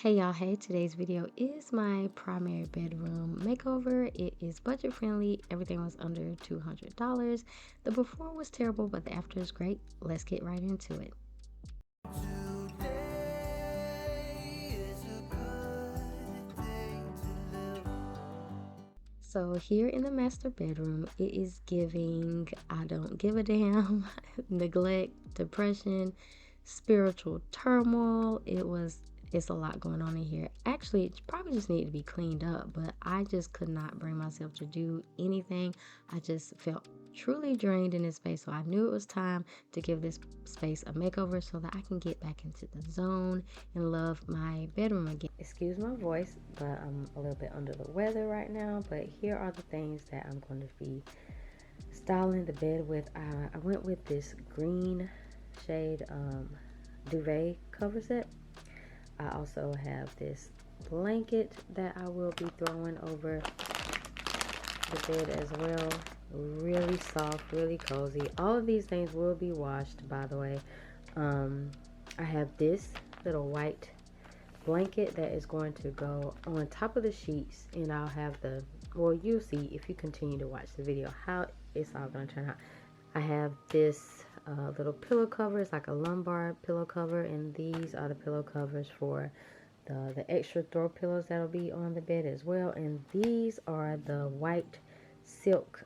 Hey y'all, hey, today's video is my primary bedroom makeover. It is budget friendly. Everything was under $200. The before was terrible, but the after is great. Let's get right into it. So here in the master bedroom, it is giving I don't give a damn, neglect, depression, spiritual turmoil. It's a lot going on in here. Actually, it probably just needed to be cleaned up, but I just could not bring myself to do anything. I just felt truly drained in this space, so I knew it was time to give this space a makeover so that I can get back into the zone and love my bedroom again. Excuse my voice, but I'm a little bit under the weather right now, but here are the things that I'm going to be styling the bed with. I went with this green shade duvet cover set. I also have this blanket that I will be throwing over the bed as well. Really soft, really cozy. All of these things will be washed, by the way. I have this little white blanket that is going to go on top of the sheets, and I'll have well, you'll see if you continue to watch the video how it's all going to turn out. I have this little pillow cover. It's like a lumbar pillow cover, and these are the pillow covers for the extra throw pillows that'll be on the bed as well. And these are the white silk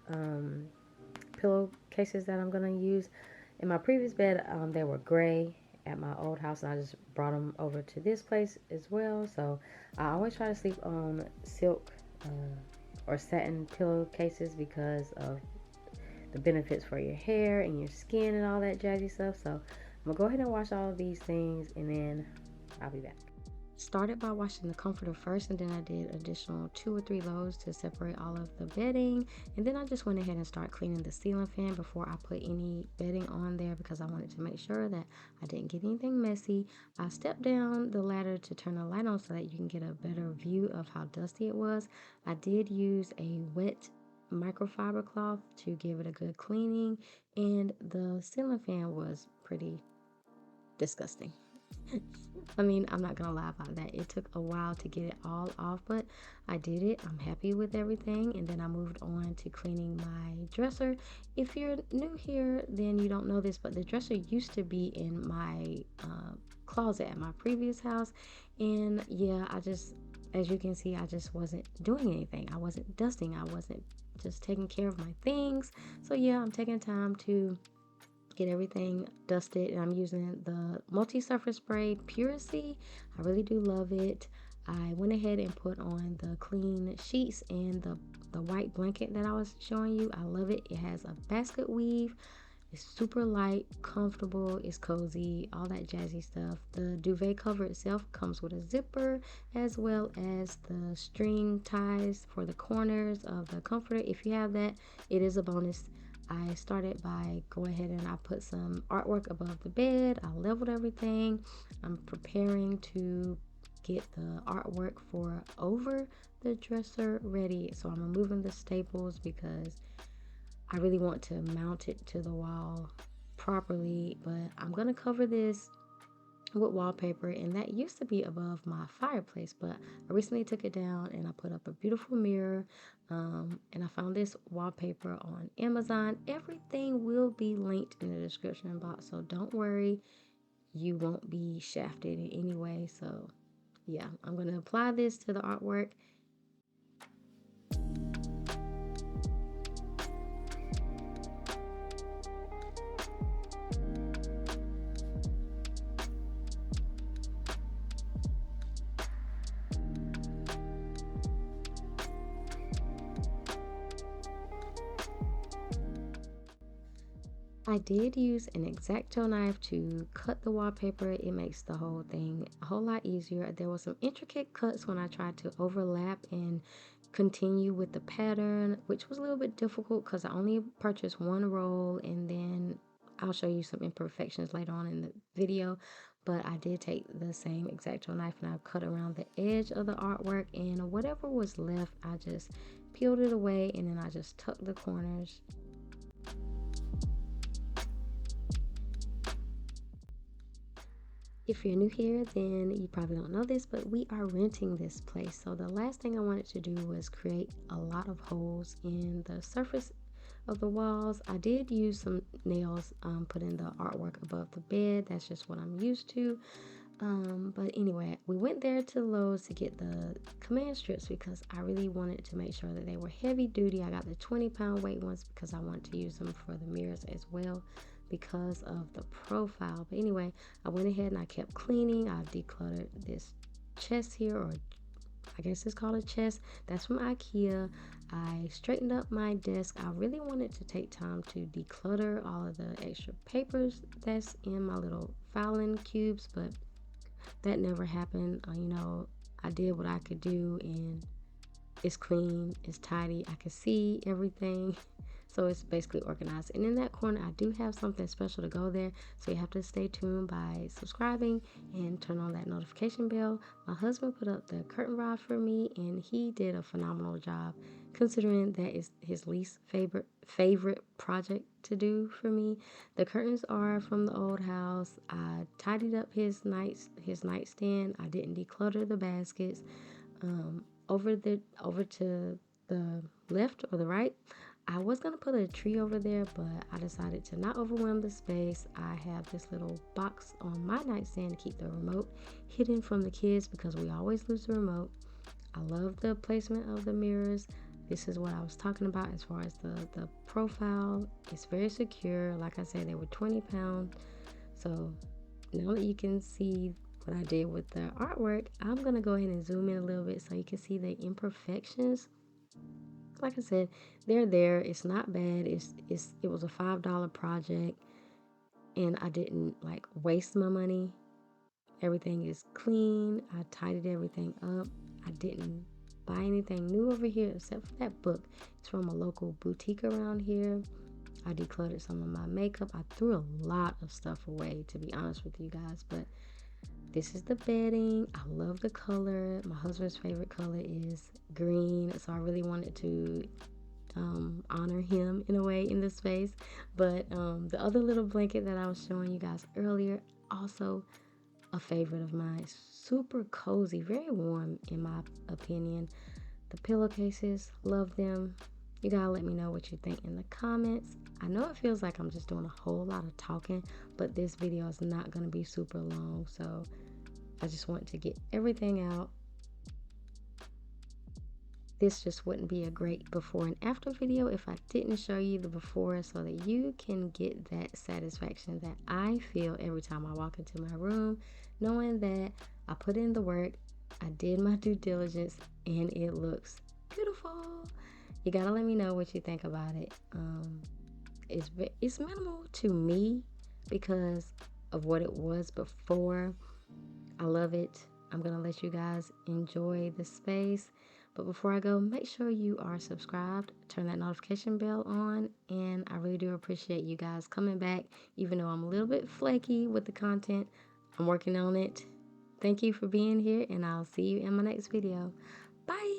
pillowcases that I'm gonna use. In my previous bed, they were gray at my old house, and I just brought them over to this place as well. So I always try to sleep on silk or satin pillowcases because of the benefits for your hair and your skin and all that jazzy stuff. So I'm gonna go ahead and wash all of these things, and then I'll be back. Started by washing the comforter first, and then I did additional 2 or 3 loads to separate all of the bedding, and then I just went ahead and started cleaning the ceiling fan before I put any bedding on there because I wanted to make sure that I didn't get anything messy. I stepped down the ladder to turn the light on so that you can get a better view of how dusty it was. I did use a wet microfiber cloth to give it a good cleaning, and the ceiling fan was pretty disgusting. I mean, I'm not gonna lie about that. It took a while to get it all off, but I did it. I'm happy with everything. And then I moved on to cleaning my dresser. If you're new here, then you don't know this, but the dresser used to be in my closet at my previous house. And yeah, as you can see, I just wasn't doing anything. I wasn't dusting. I wasn't just taking care of my things. So yeah, I'm taking time to get everything dusted, and I'm using the multi-surface spray Puracy. I really do love it. I went ahead and put on the clean sheets and the white blanket that I was showing you. I love it. It has a basket weave. It's super light, comfortable, it's cozy, all that jazzy stuff. The duvet cover itself comes with a zipper, as well as the string ties for the corners of the comforter. If you have that, it is a bonus. I started by going ahead and I put some artwork above the bed. I leveled everything. I'm preparing to get the artwork for over the dresser ready. So I'm removing the staples because I really want to mount it to the wall properly, but I'm gonna cover this with wallpaper, and that used to be above my fireplace, but I recently took it down and I put up a beautiful mirror, and I found this wallpaper on Amazon. Everything will be linked in the description box, so don't worry, you won't be shafted in any way. So yeah, I'm going to apply this to the artwork. I did use an X-Acto knife to cut the wallpaper. It makes the whole thing a whole lot easier. There were some intricate cuts when I tried to overlap and continue with the pattern, which was a little bit difficult because I only purchased one roll, and then I'll show you some imperfections later on in the video. But I did take the same X-Acto knife and I cut around the edge of the artwork, and whatever was left, I just peeled it away, and then I just tucked the corners. If you're new here, then you probably don't know this, but we are renting this place. So the last thing I wanted to do was create a lot of holes in the surface of the walls. I did use some nails, put in the artwork above the bed. That's just what I'm used to. But anyway, we went there to Lowe's to get the command strips because I really wanted to make sure that they were heavy duty. I got the 20-pound weight ones because I wanted to use them for the mirrors as well because of the profile. But anyway, I went ahead and I kept cleaning. I decluttered this chest here, or I guess it's called a chest. That's from IKEA. I straightened up my desk. I really wanted to take time to declutter all of the extra papers that's in my little filing cubes, but that never happened. I did what I could do, and it's clean, it's tidy, I can see everything. So it's basically organized. And in that corner, I do have something special to go there. So you have to stay tuned by subscribing and turn on that notification bell. My husband put up the curtain rod for me, and he did a phenomenal job considering that is his least favorite project to do for me. The curtains are from the old house. I tidied up his nightstand. I didn't declutter the baskets. Over to the left or the right, I was gonna put a tree over there, but I decided to not overwhelm the space. I have this little box on my nightstand to keep the remote hidden from the kids because we always lose the remote. I love the placement of the mirrors. This is what I was talking about as far as the profile. It's very secure. Like I said, they were 20 pounds. So now that you can see what I did with the artwork, I'm gonna go ahead and zoom in a little bit so you can see the imperfections. Like I said, they're there. It's not bad. It was a $5 project, and I didn't like waste my money. Everything is clean. I tidied everything up. I didn't buy anything new over here except for that book. It's from a local boutique around here. I decluttered some of my makeup. I threw a lot of stuff away, to be honest with you guys, but this is the bedding. I love the color. My husband's favorite color is green, so I really wanted to honor him in a way in this space. But the other little blanket that I was showing you guys earlier, also a favorite of mine. Super cozy, very warm in my opinion. The pillowcases, love them. You gotta let me know what you think in the comments. I know it feels like I'm just doing a whole lot of talking, but this video is not gonna be super long, so I just want to get everything out. This just wouldn't be a great before and after video if I didn't show you the before, so that you can get that satisfaction that I feel every time I walk into my room, knowing that I put in the work, I did my due diligence, and it looks beautiful. You gotta let me know what you think about it. It's minimal to me because of what it was before. I love it. I'm gonna let you guys enjoy the space. But before I go, make sure you are subscribed, turn that notification bell on, and I really do appreciate you guys coming back, even though I'm a little bit flaky with the content. I'm working on it. Thank you for being here, and I'll see you in my next video. Bye!